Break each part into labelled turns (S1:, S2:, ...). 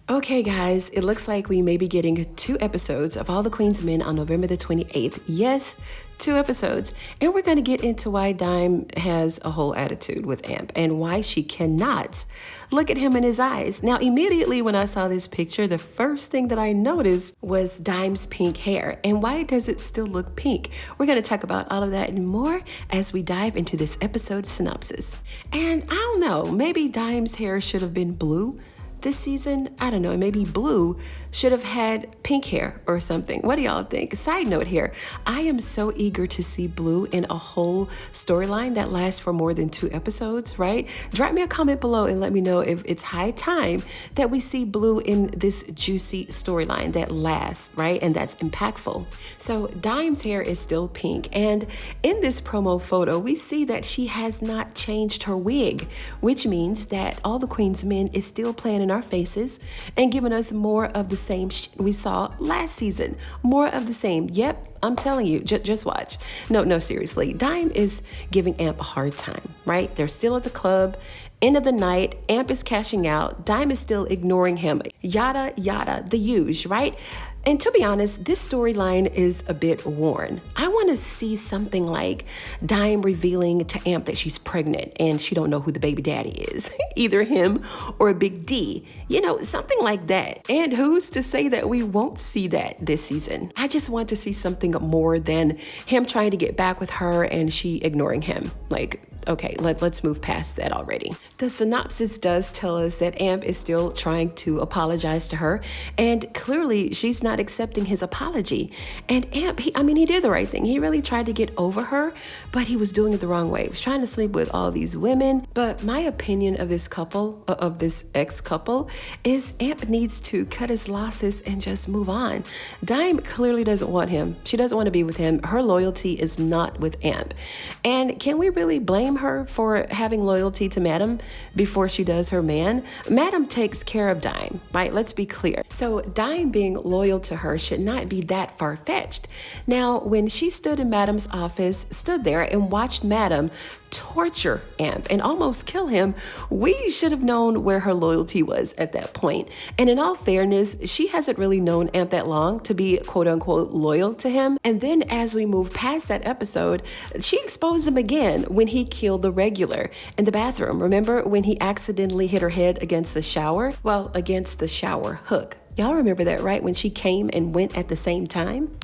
S1: Okay, guys, it looks like we may be getting 2 episodes of All the Queen's Men on November the 28th. Yes, 2 episodes. And we're going to get into why Dime has a whole attitude with Amp and why she cannot look at him in his eyes. Now, immediately when I saw this picture, the first thing that I noticed was Dime's pink hair. And why does it still look pink? We're going to talk about all of that and more as we dive into this episode synopsis. And I don't know, maybe Dime's hair should have been blue this season. I don't know, maybe Blue should have had pink hair or something. What do y'all think? Side note here, I am so eager to see Blue in a whole storyline that lasts for more than 2 episodes, right? Drop me a comment below and let me know if it's high time that we see Blue in this juicy storyline that lasts, right? And that's impactful. So Dime's hair is still pink, and in this promo photo, we see that she has not changed her wig, which means that All the Queen's Men is still playing in our faces and giving us more of the same we saw last season. More of the same. Yep, I'm telling you, just watch. No, seriously. Dime is giving Amp a hard time, right? They're still at the club. End of the night, Amp is cashing out. Dime is still ignoring him. Yada, yada, the usual, right? And to be honest, this storyline is a bit worn. I want to see something like Dime revealing to Amp that she's pregnant and she don't know who the baby daddy is. Either him or Big D. You know, something like that. And who's to say that we won't see that this season? I just want to see something more than him trying to get back with her and she ignoring him. Like, okay, let's move past that already. The synopsis does tell us that Amp is still trying to apologize to her, and clearly she's not accepting his apology. And Amp, he did the right thing. He really tried to get over her, but he was doing it the wrong way. He was trying to sleep with all these women. But my opinion of this couple, of this ex-couple, is Amp needs to cut his losses and just move on. Dime clearly doesn't want him. She doesn't want to be with him. Her loyalty is not with Amp. And can we really blame her for having loyalty to Madam before she does her man? Madam takes care of Dime, right? Let's be clear. So Dime being loyal to her should not be that far-fetched. Now, when she stood in Madam's office, stood there and watched Madam torture Amp and almost kill him, we should have known where her loyalty was at that point. And in all fairness, she hasn't really known Amp that long to be quote unquote loyal to him. And then as we move past that episode, she exposed him again when he killed the regular in the bathroom. Remember when he accidentally hit her head against the shower? Well, against the shower hook. Y'all remember that, right? When she came and went at the same time?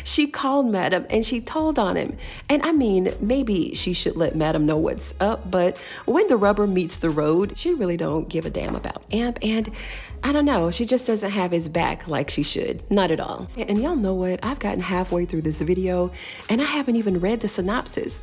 S1: She called Madam and she told on him. And I mean, maybe she should let Madam know what's up, but when the rubber meets the road, she really don't give a damn about Amp. And I don't know, she just doesn't have his back like she should. Not at all. And y'all know what? I've gotten halfway through this video and I haven't even read the synopsis.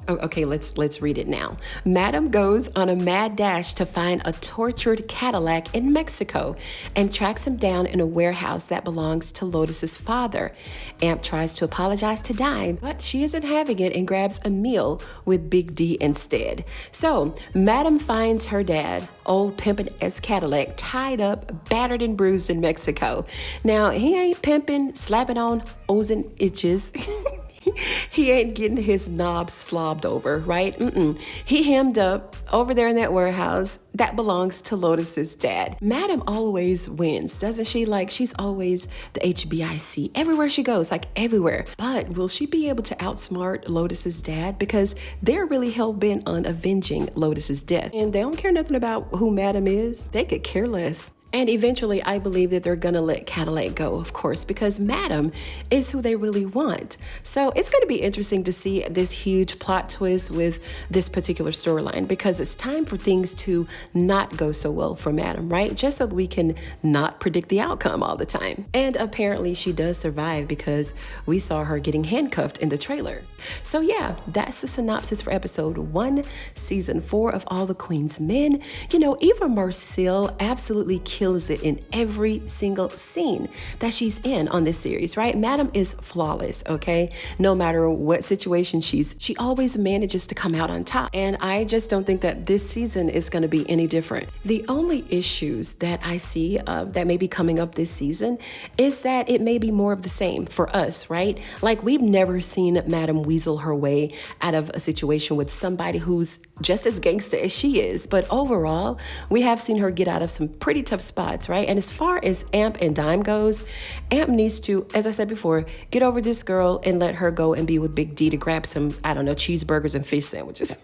S1: Okay, let's read it now. Madam goes on a mad dash to find a tortured Cadillac in Mexico and tracks him down in a warehouse that belongs to Lotus's father. Amp tries to apologize to Dime, but she isn't having it and grabs a meal with Big D instead. So, Madam finds her dad, old pimpin' S Cadillac, tied up, battered and bruised in Mexico. Now, he ain't pimping, slapping on O's and itches. He ain't getting his knob slobbed over, right? He hemmed up over there in that warehouse that belongs to Lotus's dad. Madam always wins, doesn't she? Like, she's always the HBIC everywhere she goes, like everywhere. But will she be able to outsmart Lotus's dad? Because they're really hell-bent on avenging Lotus's death. And they don't care nothing about who Madam is. They could care less. And eventually, I believe that they're gonna let Cadillac go, of course, because Madam is who they really want. So it's gonna be interesting to see this huge plot twist with this particular storyline, because it's time for things to not go so well for Madam, right? Just so that we can not predict the outcome all the time. And apparently she does survive because we saw her getting handcuffed in the trailer. So yeah, that's the synopsis for episode 1, season 4 of All the Queen's Men. You know, Eva Marcille absolutely kills it in every single scene that she's in on this series, right? Madam is flawless, okay? No matter what situation she always manages to come out on top. And I just don't think that this season is going to be any different. The only issues that I see that may be coming up this season is that it may be more of the same for us, right? Like, we've never seen Madam weasel her way out of a situation with somebody who's just as gangster as she is. But overall, we have seen her get out of some pretty tough spots, right? And as far as Amp and Dime goes, Amp needs to, as I said before, get over this girl and let her go and be with Big D to grab some, I don't know, cheeseburgers and fish sandwiches.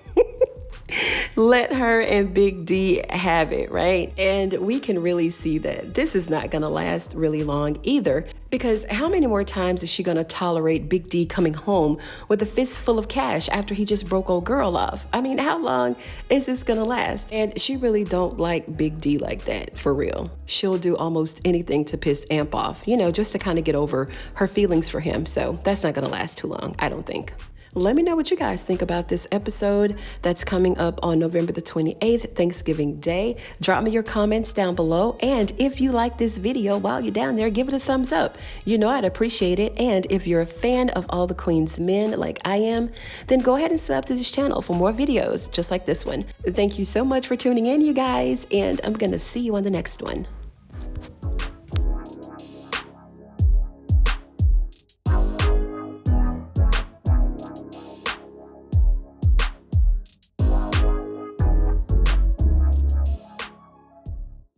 S1: Let her and Big D have it, right? And we can really see that this is not gonna last really long either, because how many more times is she gonna tolerate Big D coming home with a fistful of cash after he just broke old girl off? I mean, how long is this gonna last? And she really don't like Big D like that, for real. She'll do almost anything to piss Amp off, you know, just to kind of get over her feelings for him. So that's not gonna last too long, I don't think. Let me know what you guys think about this episode that's coming up on November the 28th, Thanksgiving Day. Drop me your comments down below. And if you like this video while you're down there, give it a thumbs up. You know I'd appreciate it. And if you're a fan of All the Queen's Men like I am, then go ahead and sub to this channel for more videos just like this one. Thank you so much for tuning in, you guys, and I'm gonna see you on the next one.